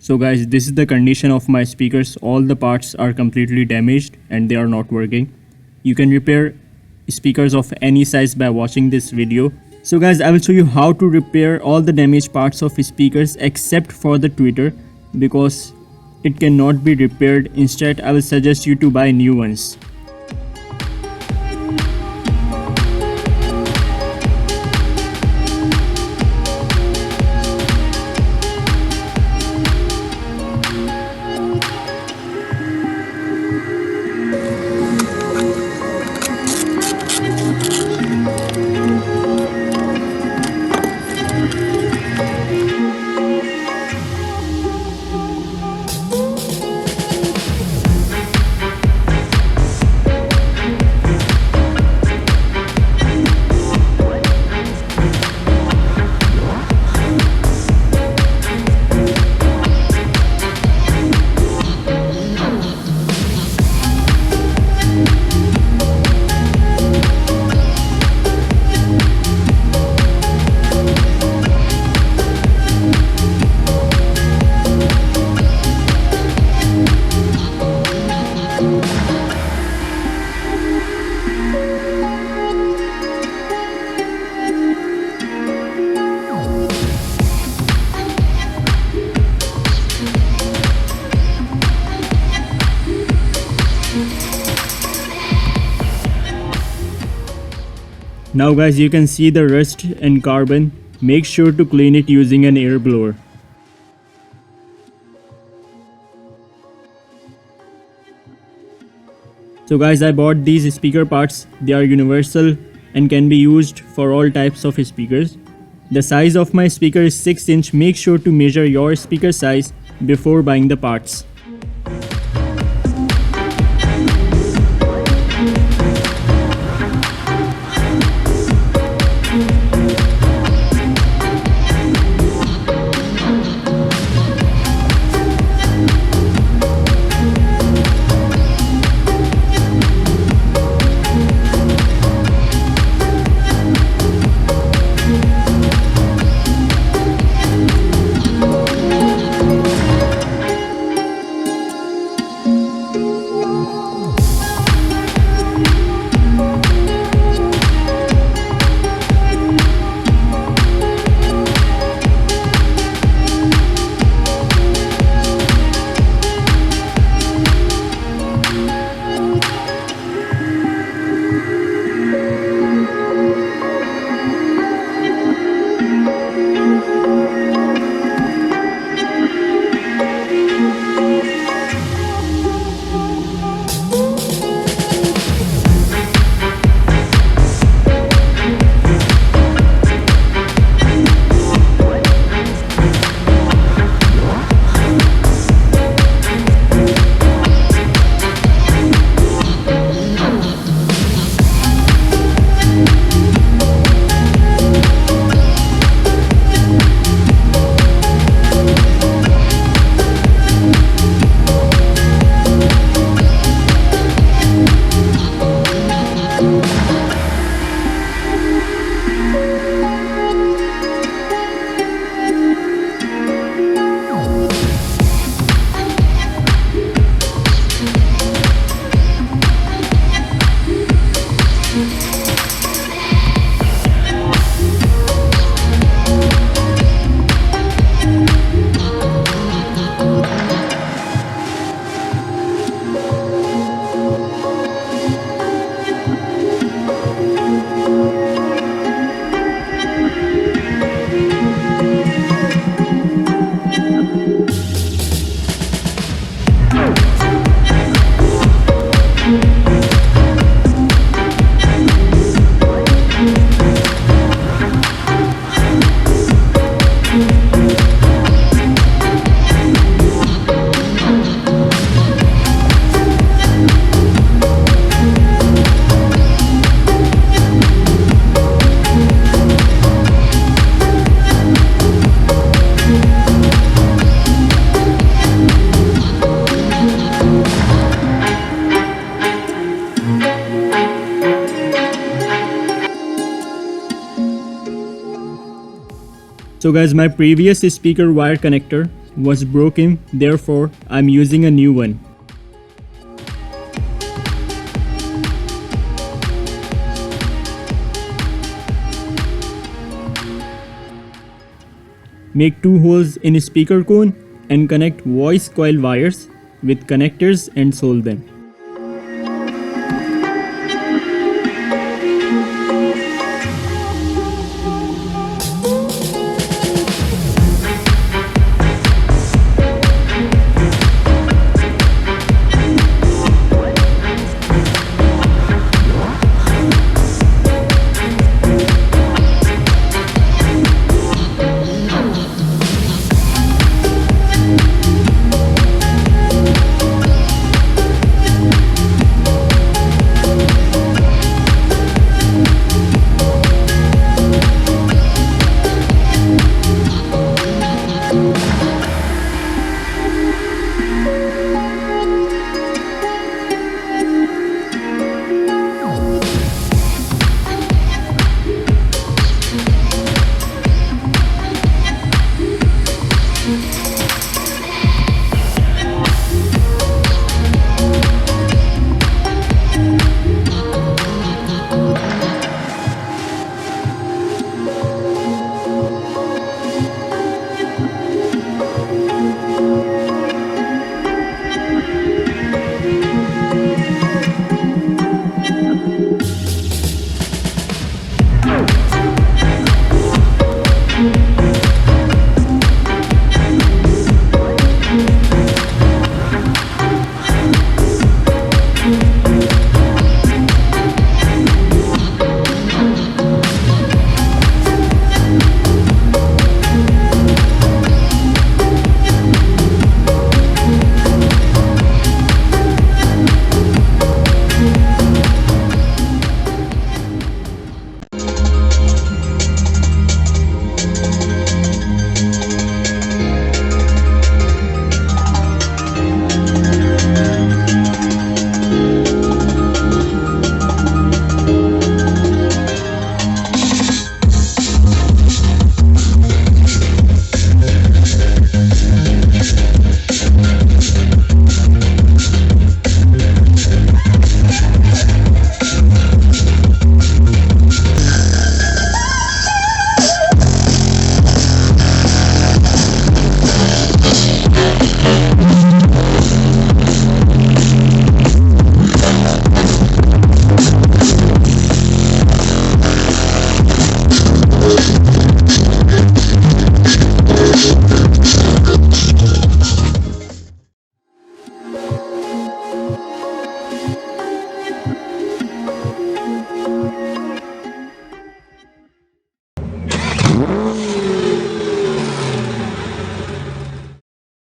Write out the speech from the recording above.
So guys, this is the condition of my speakers. All the parts are completely damaged and they are not working. You can repair speakers of any size by watching this video. So guys, I will show you how to repair all the damaged parts of speakers except for the tweeter, because it cannot be repaired. Instead, I will suggest you to buy new ones. Now guys, you can see the rust and carbon. Make sure to clean it using an air blower. So guys, I bought these speaker parts. They are universal and can be used for all types of speakers. The size of my speaker is 6 inch. Make sure to measure your speaker size before buying the parts. So guys, my previous speaker wire connector was broken, therefore I'm using a new one. Make 2 holes in a speaker cone and connect voice coil wires with connectors and solder them.